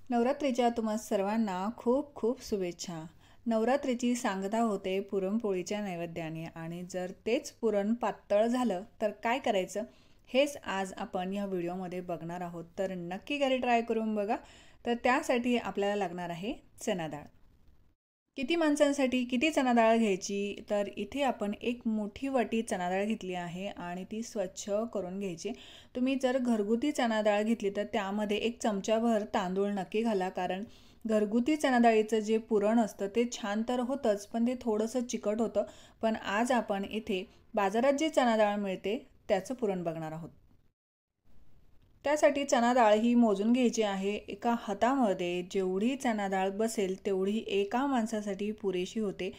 नवरात्रीच्या तुम्हा सर्वांना खूप खूप शुभेच्छा. नवरात्रीची सांगता होते पुरणपोळीच्या नैवेद्याने आणि जर तेच पुरण पातळ झालं तर काय करायचं हेच आज आपण या व्हिडिओमध्ये बघणार आहोत. तर नक्की घरी ट्राय करून बघा. तर त्यासाठी आपल्याला लागणार आहे चणा डाळ. किती माणसांसाठी किती चणा डाळ घ्यायची, तर इथे आपण एक मोठी वाटी चणा डाळ घेतली आहे आणि ती स्वच्छ करून घ्यायची. तुम्ही जर घरगुती चणा डाळ घेतली तर त्यामध्ये एक चमचाभर तांदूळ नक्की घाला, कारण घरगुती चणा डाळीचं जे पुरण असतं ते छान तर होतंच, पण ते थोडंसं चिकट होतं. पण आज आपण इथे बाजारात जी चणा डाळ मिळते त्याचं पुरण बघणार आहोत. त्यासाठी चणा डाळ ही मोजून घ्यायची आहे. एका हातामध्ये जेवढी चणा डाळ बसेल तेवढी एका माणसासाठी पुरेशी होते.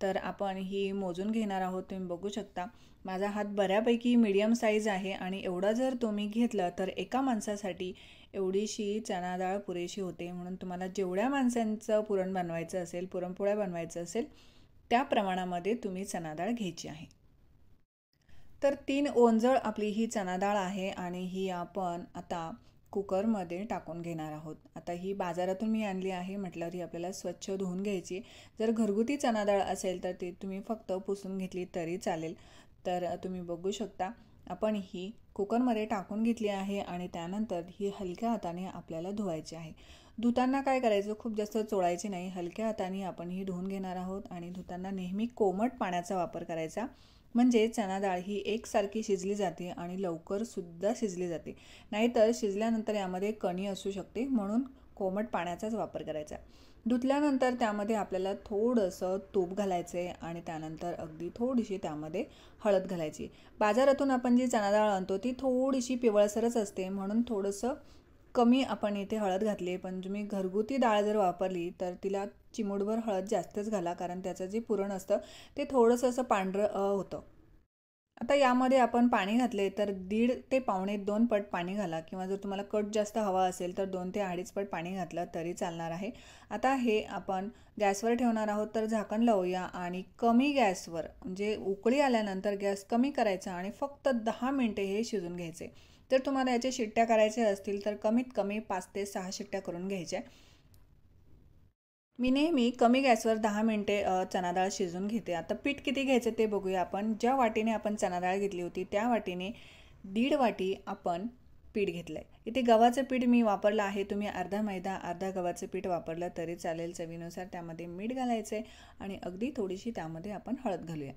तर आपण ही मोजून घेणार आहोत. तुम्ही बघू शकता माझा हात बऱ्यापैकी मीडियम साईज आहे आणि एवढा जर तुम्ही घेतलं तर एका माणसासाठी एवढीशी चणा डाळ पुरेशी होते. म्हणून तुम्हाला जेवढ्या माणसांचं पुरण बनवायचं असेल, पुरणपोळ्या बनवायचं असेल, त्या प्रमाणामध्ये तुम्ही चणा डाळ घ्यायची आहे. तर 3 ओंजळ आपली ही चणा डाळ आहे आणि ही आपण आता कुकरमध्ये टाकून घेणार आहोत. आता ही बाजारातून मी आणली आहे म्हटल्यावर ही आपल्याला स्वच्छ धुवून घ्यायची. जर घरगुती चणा डाळ असेल तर ती तुम्ही फक्त पुसून घेतली तरी चालेल. तर तुम्ही बघू शकता आपण ही कुकरमध्ये टाकून घेतली आहे आणि त्यानंतर ही हलक्या हाताने आपल्याला धुवायची आहे. धुताना काय करायचं, खूप जास्त चोळायची नाही, हलक्या हाताने आपण ही धुवून घेणार आहोत. आणि धुताना नेहमी कोमट पाण्याचा वापर करायचा, म्हणजे चणा डाळ ही एकसारखी शिजली जाते आणि लवकरसुद्धा शिजली जाते. नाहीतर शिजल्यानंतर यामध्ये कणी असू शकते, म्हणून कोमट पाण्याचाच वापर करायचा. धुतल्यानंतर त्यामध्ये आपल्याला थोडंसं तूप घालायचं आहे आणि त्यानंतर अगदी थोडीशी त्यामध्ये हळद घालायची. बाजारातून आपण जी चणा डाळ आणतो ती थोडीशी पिवळसरच असते, म्हणून थोडंसं कमी आपण इथे हळद घातली आहे. पण तुम्ही घरगुती डाळ जर वापरली तर तिला चिमूटभर हळद जास्तच घाला, कारण त्याचं जे पुरण असतं ते थोडंसं असं पांढरं होतं. आता यामध्ये आपण पाणी घातले तर 1.5 ते पावणे 2 पट पाणी घाला, किंवा जर तुम्हाला कट जास्त हवा असेल तर 2 ते 2.5 पट पाणी घातलं तरी चालणार आहे. आता हे आपण गॅसवर ठेवणार आहोत. तर झाकण लावूया आणि कमी गॅसवर, म्हणजे उकळी आल्यानंतर गॅस कमी करायचा आणि फक्त 10 मिनटे हे शिजून घ्यायचे. जर तुम्हाला याच्या शिट्ट्या करायच्या असतील तर कमीत कमी 5 ते 6 शिट्ट्या करून घ्यायच्या. मी नेहमी कमी गॅसवर 10 मिनटे चणा डाळ शिजून घेते. आता पीठ किती घ्यायचं ते बघूया आपण. ज्या वाटीने आपण चणा डाळ घेतली होती त्या वाटीने 1.5 वाटी आपण पीठ घेतलं आहे. इथे गव्हाचं पीठ मी वापरलं आहे. तुम्ही अर्धा मैदा अर्धा गव्हाचं पीठ वापरलं तरी चालेल. चवीनुसार त्यामध्ये मीठ घालायचं आहे आणि अगदी थोडीशी त्यामध्ये आपण हळद घालूया.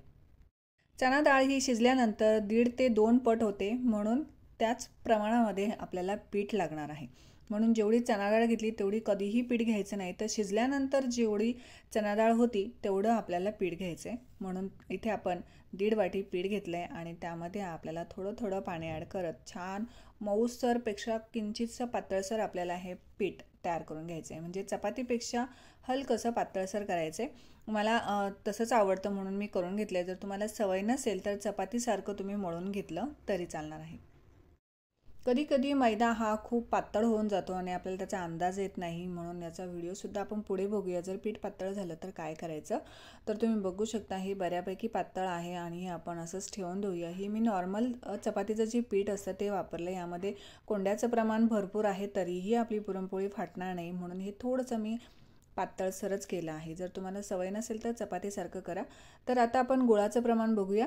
चणा डाळ ही शिजल्यानंतर 1.5 ते 2 पट होते, म्हणून त्याच प्रमाणामध्ये आपल्याला पीठ लागणार आहे. म्हणून जेवढी चणा डाळ घेतली तेवढी कधीही पीठ घ्यायचं नाही, तर शिजल्यानंतर जेवढी चणा डाळ होती तेवढं आपल्याला पीठ घ्यायचं आहे. म्हणून इथे आपण 1.5 वाटी पीठ घेतलं आहे आणि त्यामध्ये आपल्याला थोडं थोडं पाणी ॲड करत छान मऊसरपेक्षा किंचितसं पातळसर आपल्याला हे पीठ तयार करून घ्यायचं आहे. म्हणजे चपातीपेक्षा हलकंसं पातळसर करायचं आहे. मला तसंच आवडतं म्हणून मी करून घेतलं आहे. जर तुम्हाला सवय नसेल तर चपातीसारखं तुम्ही मळून घेतलं तरी चालणार आहे. कधी कधी मैदा हा खूप पातळ होऊन जातो आणि आपल्याला त्याचा अंदाज येत नाही, म्हणून याचा व्हिडिओसुद्धा आपण पुढे बघूया. जर पीठ पातळ झालं तर काय करायचं, तर तुम्ही बघू शकता हे बऱ्यापैकी पातळ आहे आणि हे आपण असंच ठेवून देऊया. ही मी नॉर्मल चपातीचं जे पीठ असतं ते वापरलं. यामध्ये कोंड्याचं प्रमाण भरपूर आहे तरीही आपली पुरणपोळी फाटणार नाही, म्हणून हे थोडंसं मी पातळसरच केलं आहे. जर तुम्हाला सवय नसेल तर चपातीसारखं करा. तर आता आपण गुळाचं प्रमाण बघूया.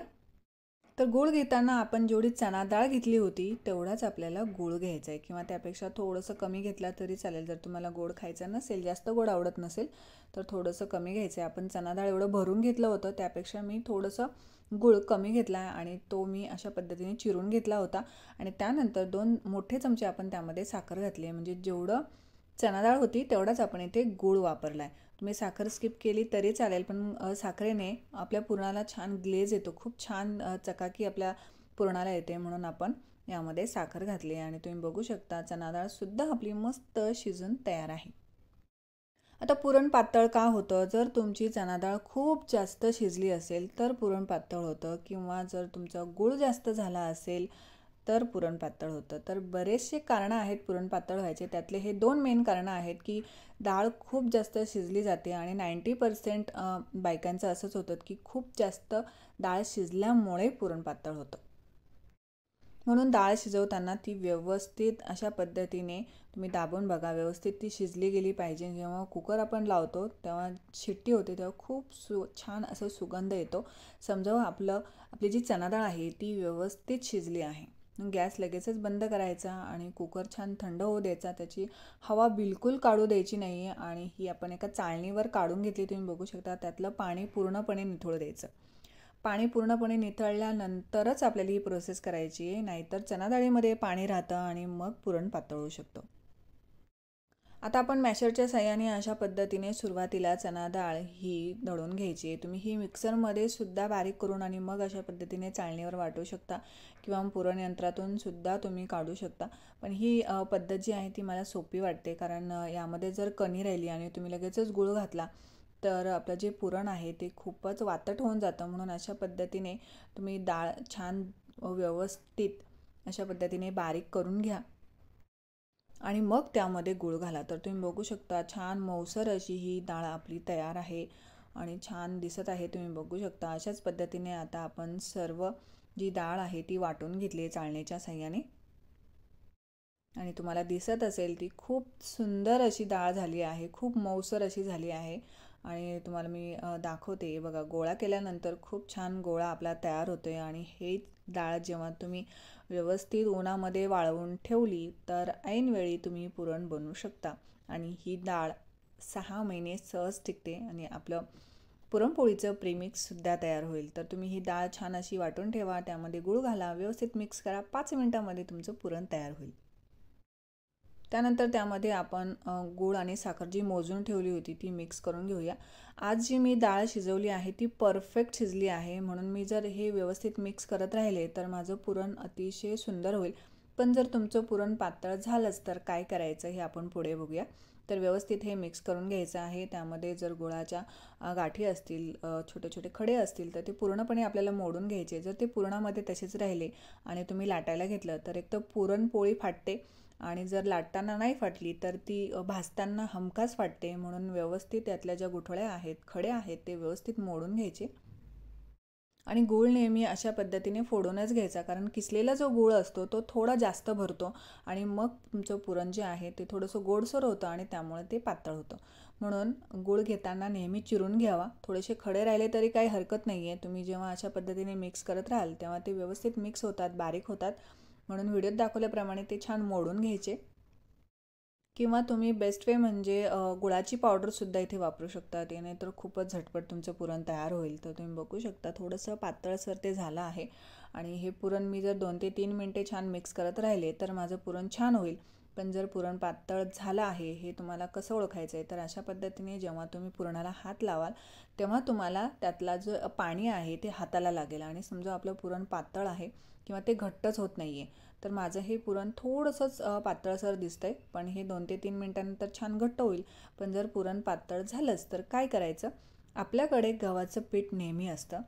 तर गूळ घेताना आपण जेवढी चणा डाळ घेतली होती तेवढाच आपल्याला गूळ घ्यायचा आहे, किंवा त्यापेक्षा थोडंसं कमी घेतला तरी चालेल. जर तुम्हाला गोड खायचं नसेल, जास्त गोड आवडत नसेल तर थोडंसं कमी घ्यायचं आहे. आपण चणा डाळ एवढं भरून घेतलं होतं त्यापेक्षा मी थोडंसं गूळ कमी घेतला आहे आणि तो मी अशा पद्धतीने चिरून घेतला होता. आणि त्यानंतर 2 मोठे चमचे आपण त्यामध्ये साखर घातली आहे. म्हणजे जेवढं चणा डाळ होती तेवढाच आपण इथे गूळ वापरला आहे. तुम्ही साखर स्किप केली तरी चालेल, पण साखरेने आपल्या पुरणाला छान ग्लेज येतो, खूप छान चकाकी आपल्या पुरणाला येते, म्हणून आपण यामध्ये साखर घातली आहे. आणि तुम्ही बघू शकता चणा डाळसुद्धा आपली मस्त शिजून तयार आहे. आता पुरण पातळ का होतं, जर तुमची चणा डाळ खूप जास्त शिजली असेल तर पुरण पातळ होतं, किंवा जर तुमचा गूळ जास्त झाला असेल तर पुरण पातळ होतं. तर बरेचसे कारणं आहेत पुरण पातळ व्हायचे. त्यातले हे 2 मेन कारणं आहेत की डाळ खूप जास्त शिजली जाते आणि 90% बायकांचं असंच होतं की खूप जास्त डाळ शिजल्यामुळे पुरण पातळ होतं. म्हणून डाळ शिजवताना ती व्यवस्थित अशा पद्धतीने तुम्ही दाबून बघा, व्यवस्थित ती शिजली गेली पाहिजे. जेव्हा कुकर आपण लावतो तेव्हा शिट्टी होते तेव्हा खूप छान असं सुगंध येतो. समजा आपली जी चणा डाळ आहे ती व्यवस्थित शिजली आहे. गॅस लगेचच बंद करायचा आणि कुकर छान थंड होऊ द्यायचा. त्याची हवा बिलकुल काढू द्यायची नाही आहे आणि ही आपण एका चाळणीवर काढून घेतली. तुम्ही बघू शकता त्यातलं पाणी पूर्णपणे निथळू द्यायचं. पाणी पूर्णपणे निथळल्यानंतरच आपल्याला ही प्रोसेस करायची आहे, नाहीतर चणा डाळीमध्ये पाणी राहतं आणि मग पुरण पातळ होऊ शकतो. आता आपण मॅशरच्या साहाय्याने अशा पद्धतीने सुरुवातीला चणा डाळ ही दळून घ्यायची. तुम्ही ही मिक्सरमध्ये सुद्धा बारीक करून आणि मग अशा पद्धतीने चाळणीवर वाटू शकता किंवा पुरण यंत्रातून सुद्धा तुम्ही काढू शकता. पण ही पद्धत जी आहे ती मला सोपी वाटते, कारण यामध्ये जर कणी राहिली आणि तुम्ही लगेचच गूळ घातला तर आपलं जे पुरण आहे ते खूपच वातट होऊन जातं. म्हणून अशा पद्धतीने तुम्ही डाळ छान व्यवस्थित अशा पद्धतीने बारीक करून घ्या आणि मग त्यामध्ये गूळ घाला. तर तुम्ही बघू शकता छान मऊसर अशी ही डाळ आपली तयार आहे आणि छान दिसत आहे. तुम्ही बघू शकता अशाच पद्धतीने आता आपण सर्व जी डाळ आहे ती वाटून घेतली आहे चाळणीच्या साहाय्याने आणि तुम्हाला दिसत असेल ती खूप सुंदर अशी डाळ झाली आहे, खूप मऊसर अशी झाली आहे. आणि तुम्हाला मी दाखवते बघा, गोळा केल्यानंतर खूप छान गोळा आपला तयार होतो आहे. आणि हे डाळ जेव्हा तुम्ही व्यवस्थित उन्हामध्ये वाळवून ठेवली तर ऐनवेळी तुम्ही पुरण बनवू शकता आणि ही डाळ 6 महिने सहज टिकते आणि आपलं पुरणपोळीचं प्रीमिक्ससुद्धा तयार होईल. तर तुम्ही ही डाळ छान अशी वाटून ठेवा, त्यामध्ये गूळ घाला, व्यवस्थित मिक्स करा. 5 मिनिटांमध्ये तुमचं पुरण तयार होईल. त्यानंतर त्यामध्ये आपण गूळ आणि साखर जी मोजून ठेवली होती ती मिक्स करून घेऊया. आज जी मी डाळ शिजवली आहे ती परफेक्ट शिजली आहे, म्हणून मी जर हे व्यवस्थित मिक्स करत राहिले तर माझं पुरण अतिशय सुंदर होईल. पण जर तुमचं पुरण पातळ झालंच तर काय करायचं हे आपण पुढे बघूया. तर व्यवस्थित हे मिक्स करून घ्यायचं आहे. त्यामध्ये जर गुळाच्या गाठी असतील, छोटे छोटे खडे असतील तर ते पूर्णपणे आपल्याला मोडून घ्यायचे. जर ते पुरणामध्ये तसेच राहिले आणि तुम्ही लाटायला घेतलं तर एक तर पुरणपोळी फाटते आणि जर लाटताना नाही फाटली तर ती भाजताना हमखास फाटते. म्हणून व्यवस्थित त्यातल्या ज्या गुठळ्या आहेत, खडे आहेत ते व्यवस्थित मोडून घ्यायचे आणि गूळ नेहमी अशा पद्धतीने फोडूनच घ्यायचा, कारण किसलेला जो गूळ असतो तो थोडा जास्त भरतो आणि मग तुमचं पुरण जे आहे ते थोडंसं गोडसर होतं आणि त्यामुळे ते पातळ होतं. म्हणून गूळ घेताना नेहमी चिरून घ्यावा. थोडेसे खडे राहिले तरी काही हरकत नाही आहे. तुम्ही जेव्हा अशा पद्धतीने मिक्स करत राहाल तेव्हा ते व्यवस्थित मिक्स होतात, बारीक होतात. म्हणून व्हिडिओत दाखवल्याप्रमाणे ते छान मोडून घ्यायचे. किंवा तुम्ही बेस्ट वे म्हणजे गुळाची पावडरसुद्धा इथे वापरू शकता. त्याने तर खूपच झटपट तुमचं पुरण तयार होईल. तर तुम्ही बघू शकता थोडंसं पातळसर ते झालं आहे आणि हे पुरण मी जर 2 ते 3 मिनटे छान मिक्स करत राहिले तर माझं पुरण छान होईल. पण जर पुरण पातळ झालं आहे हे तुम्हाला कसं ओळखायचं आहे, तर अशा पद्धतीने जेव्हा तुम्ही पुरणाला हात लावाल तेव्हा तुम्हाला त्यातला जो पाणी आहे ते हाताला लागेल आणि समजा आपलं पुरण पातळ आहे किंवा ते घट्टच होत नाही आहे तर माझं हे पुरण थोडंसंच पातळसर दिसतंय, पण हे 2 ते 3 मिनिटांनंतर छान घट्ट होईल. पण जर पुरण पातळ झालंच तर काय करायचं, आपल्याकडे गव्हाचं पीठ नेहमी असतं,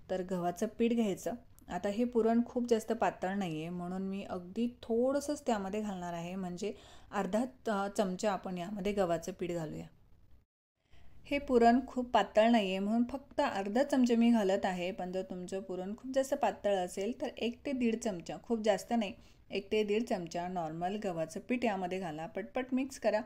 तर गव्हाचं पीठ घ्यायचं. आता हे पुरण खूप जास्त पातळ नाही आहे म्हणून मी अगदी थोडंसंच त्यामध्ये घालणार आहे, म्हणजे अर्धा चमचा आपण यामध्ये गव्हाचं पीठ घालूया. हे पुरण खूप पातळ नाही आहे म्हणून फक्त अर्धा चमचा मी घालत आहे. पण जर तुमचं पुरण खूप जास्त पातळ असेल तर 1 ते 1.5 चमचा, खूप जास्त नाही, 1 ते 1.5 चमचा नॉर्मल गव्हाचं पीठ यामध्ये घाला. पटपट मिक्स करा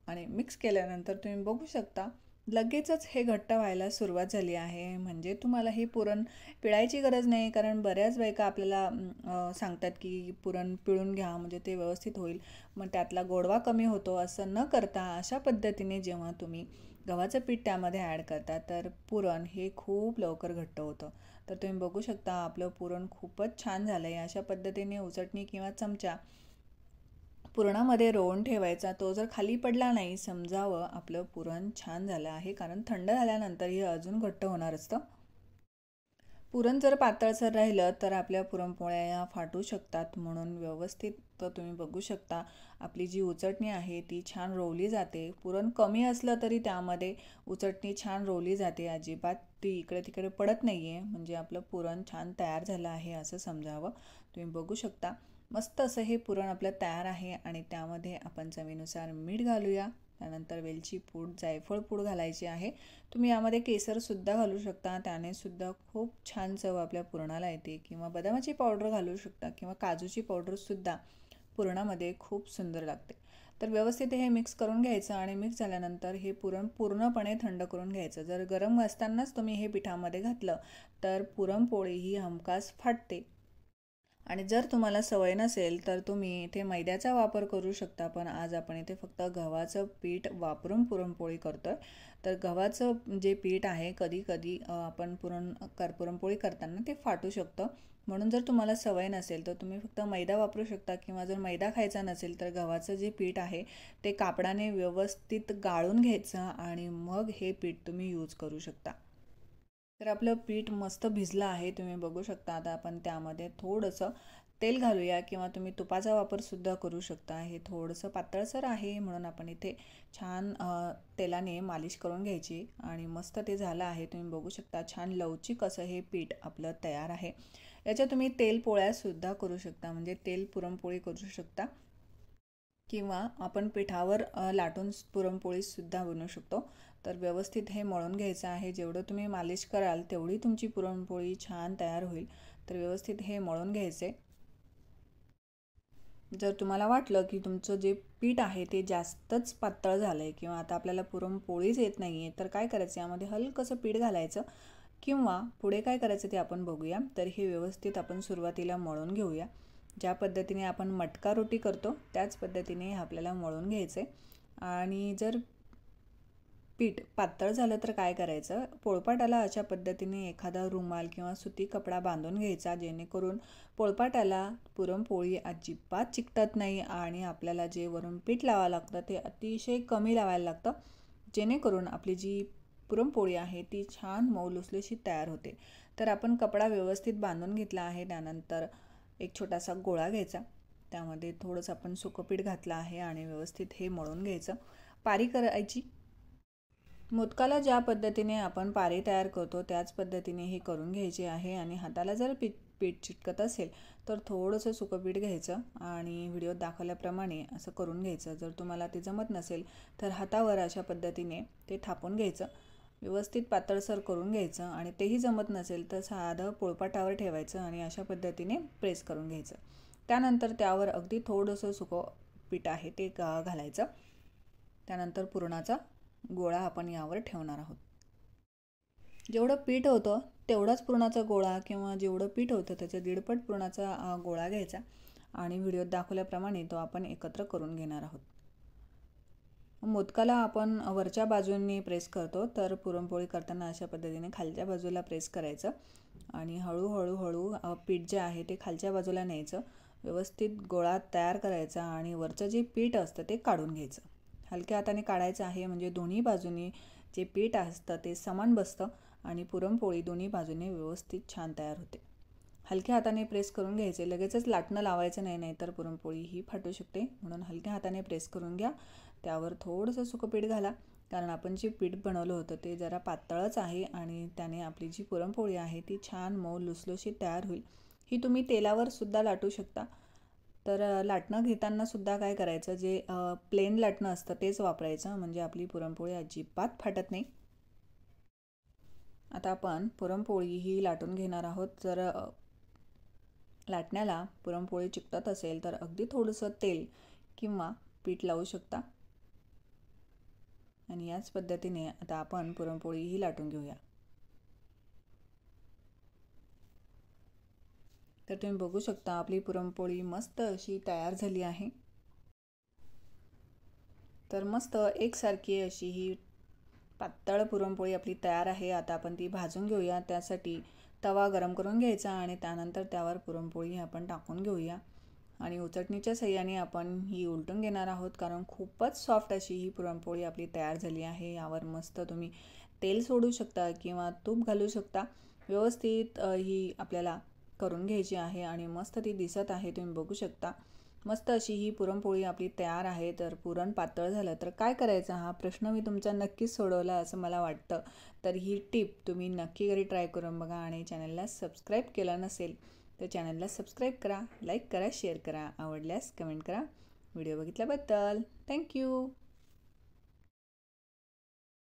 आणि मिक्स केल्यानंतर तुम्ही बघू शकता लगेचच हे घट्ट व्हायला सुरुवात झाली आहे. म्हणजे तुम्हाला हे पुरण पिळायची गरज नाही, कारण बऱ्याच बायका आपल्याला सांगतात की पुरण पिळून घ्या म्हणजे ते व्यवस्थित होईल, मग त्यातला गोडवा कमी होतो. असं न करता अशा पद्धतीने जेव्हा तुम्ही गव्हाचं पीठ त्यामध्ये ॲड करता तर पुरण हे खूप लवकर घट्ट होतं. तर तुम्ही बघू शकता आपलं पुरण खूपच छान झालं आहे. अशा पद्धतीने उचटणी किंवा चमचा पुरणामध्ये रोवून ठेवायचा. तो जर खाली पडला नाही समजावं आपलं पुरण छान झालं आहे, कारण थंड झाल्यानंतर हे अजून घट्ट होणार असतं. पुरण जर पातळसर राहिलं तर आपल्या पुरणपोळ्या या फाटू शकतात. म्हणून व्यवस्थित तुम्ही बघू शकता आपली जी उचटणी आहे ती छान रोवली जाते. पुरण कमी असलं तरी त्यामध्ये उचटणी छान रोवली जाते, अजिबात ती इकडे तिकडे पडत नाही आहे. म्हणजे आपलं पुरण छान तयार झालं आहे असं समजावं. तुम्ही बघू शकता मस्त असं हे पुरण आपलं तयार आहे आणि त्यामध्ये आपण चवीनुसार मीठ घालूया. त्यानंतर वेलची पूड, जायफळ पूड घालायची आहे. तुम्ही यामध्ये केसरसुद्धा घालू शकता, त्याने सुद्धा खूप छान चव आपल्या पुरणाला येते. किंवा बदामाची पावडर घालू शकता किंवा काजूची पावडरसुद्धा पुरणामध्ये खूप सुंदर लागते. तर व्यवस्थित हे मिक्स करून घ्यायचं आणि मिक्स झाल्यानंतर हे पुरण पूर्णपणे थंड करून घ्यायचं. जर गरम असतानाच तुम्ही हे पिठामध्ये घातलं तर पुरणपोळी ही हमखास फाटते. आणि जर तुम्हाला सवय नसेल तर तुम्ही इथे मैद्याचा वापर करू शकता, पण आज आपण इथे फक्त गव्हाचं पीठ वापरून पुरणपोळी करतोय. तर गव्हाचं जे पीठ आहे कधी कधी आपण पुरणपोळी करताना ते फाटू शकतं. म्हणून जर तुम्हाला सवय नसेल तर तुम्ही फक्त मैदा वापरू शकता, किंवा जर मैदा खायचा नसेल तर गव्हाचं जे पीठ आहे ते कापडाने व्यवस्थित गाळून घ्यायचं आणि मग हे पीठ तुम्ही यूज करू शकता. तर आपलं पीठ मस्त भिजलं आहे, तुम्ही बघू शकता. आता आपण त्यामध्ये थोडंसं तेल घालूया, किंवा तुम्ही तुपाचा वापरसुद्धा करू शकता. हे थोडंसं पातळसर आहे म्हणून आपण इथे छान तेलाने मालिश करून घ्यायची आणि मस्त ते झालं आहे. तुम्ही बघू शकता छान लवचिक असं हे पीठ आपलं तयार आहे. याच्या तुम्ही तेल पोळ्यासुद्धा करू शकता, म्हणजे तेल पुरणपोळी करू शकता, किंवा आपण पिठावर लाटून पुरणपोळीसुद्धा बनवू शकतो. तर व्यवस्थित हे मळून घ्यायचं आहे. जेवढं तुम्ही मालिश कराल तेवढी तुमची पुरणपोळी छान तयार होईल. तर व्यवस्थित हे मळून घ्यायचे. जर तुम्हाला वाटलं की तुमचं जे पीठ आहे ते जास्तच पातळ झालं आहे, किंवा आता आपल्याला पुरणपोळीच येत नाही आहे, तर काय करायचं, यामध्ये हलकंसं पीठ घालायचं. किंवा पुढे काय करायचं ते आपण बघूया. तर हे व्यवस्थित आपण सुरुवातीला मळून घेऊया. ज्या पद्धतीने आपण मटका रोटी करतो त्याच पद्धतीने आपल्याला मळून घ्यायचे. आणि जर पीठ पातळ झालं तर काय करायचं, पोळपाटाला अशा पद्धतीने एखादा रुमाल किंवा सुती कपडा बांधून घ्यायचा, जेणेकरून पोळपाटाला पुरणपोळी अजिबात चिकटत नाही आणि आपल्याला जे वरून पीठ लावावं लागतं ते अतिशय कमी लावायला लागतं, जेणेकरून आपली जी पुरणपोळी आहे ती छान मऊ लुसलुशीत तयार होते. तर आपण कपडा व्यवस्थित बांधून घेतला आहे. त्यानंतर एक छोटासा गोळा घ्यायचा, त्यामध्ये थोडंसं आपण सुकं पीठ घातलं आहे आणि व्यवस्थित हे मळून घ्यायचं. पारी करायची. मोदकाला ज्या पद्धतीने आपण पारी तयार करतो त्याच पद्धतीने हे करून घ्यायचे आहे. आणि हाताला जर पीठ चिटकत असेल तर थोडंसं सुकं पीठ घ्यायचं आणि व्हिडिओत दाखवल्याप्रमाणे असं करून घ्यायचं. जर तुम्हाला ते जमत नसेल तर हातावर अशा पद्धतीने ते थापून घ्यायचं, व्यवस्थित पातळसर करून घ्यायचं. आणि तेही जमत नसेल तर साधं पोळपाटावर ठेवायचं आणि अशा पद्धतीने प्रेस करून घ्यायचं. त्यानंतर त्यावर अगदी थोडंसं सुकं पीठ आहे ते घालायचं. त्यानंतर पुरणाचा गोळा आपण यावर ठेवणार आहोत. जेवढं पीठ होतं तेवढाच पुरणाचा गोळा, किंवा जेवढं पीठ होतं त्याच्या दीडपट पुरणाचा गोळा घ्यायचा आणि व्हिडिओत दाखवल्याप्रमाणे तो आपण एकत्र करून घेणार आहोत. मोदकाला आपण वरच्या बाजूने प्रेस करतो, तर पुरणपोळी करताना अशा पद्धतीने खालच्या बाजूला प्रेस करायचं आणि हळूहळू पीठ जे आहे ते खालच्या बाजूला न्यायचं. व्यवस्थित गोळा तयार करायचा आणि वरचं जे पीठ असतं ते काढून घ्यायचं. हलक्या हाताने काढायचं आहे, म्हणजे दोन्ही बाजूनी जे पीठ असतं ते समान बसतं आणि पुरणपोळी दोन्ही बाजूने व्यवस्थित छान तयार होते. हलक्या हाताने प्रेस करून घ्यायचे, लगेचच लाटणं लावायचं नाही, नाहीतर पुरणपोळी ही फाटू शकते. म्हणून हलक्या हाताने प्रेस करून घ्या. त्यावर थोडंसं सुकं पीठ घाला, कारण आपण जे पीठ बनवलं होतं ते जरा पातळच आहे आणि त्याने आपली जी पुरणपोळी आहे ती छान मऊ लुसलुशीत तयार होईल. ही तुम्ही तेलावर सुद्धा लाटू शकता. तर लाटणं घेताना सुद्धा काय करायचं, जे प्लेन लाटणं असतं तेच वापरायचं, म्हणजे आपली पुरणपोळी अजिबात फाटत नाही. आता आपण पुरणपोळी ही लाटून घेणार आहोत. जर लाटण्याला पुरणपोळी चिकटत असेल तर अगदी थोडंसं तेल किंवा पीठ लावू शकता. आणि याच पद्धतीने आता आपण पुरणपोळी ही लाटून घेऊया. तर तुम्ही बघू शकता आपली पुरणपोळी मस्त अशी तयार झाली आहे. तर मस्त एकसारखी अशी ही पातळ पुरणपोळी आपली तयार आहे. आता आपण ती भाजून घेऊया. त्यासाठी तवा गरम करून घ्यायचा आणि त्यानंतर त्यावर पुरणपोळी आपण टाकून घेऊया आणि उचटणीच्या साहाय्याने आपण ही उलटून घेणार आहोत, कारण खूपच सॉफ्ट अशी ही पुरणपोळी आपली तयार झाली आहे. यावर मस्त तुम्ही तेल सोडू शकता किंवा तूप घालू शकता. व्यवस्थित ही आपल्याला करून घ्यायची आहे आणि मस्त ती दिसत आहे, तुम्ही बघू शकता. मस्त अशी ही पुरणपोळी आपली तयार आहे. तर पुरण पातळ झालं तर काय करायचं, हा प्रश्न मी तुमचा नक्कीच सोडवला असं मला वाटतं. तर ही टिप तुम्ही नक्की घरी ट्राय करून बघा आणि चॅनलला सबस्क्राईब केलं नसेल तर चॅनलला सबस्क्राईब करा, लाईक करा, शेअर करा, आवडल्यास कमेंट करा. व्हिडिओ बघितल्याबद्दल थँक्यू.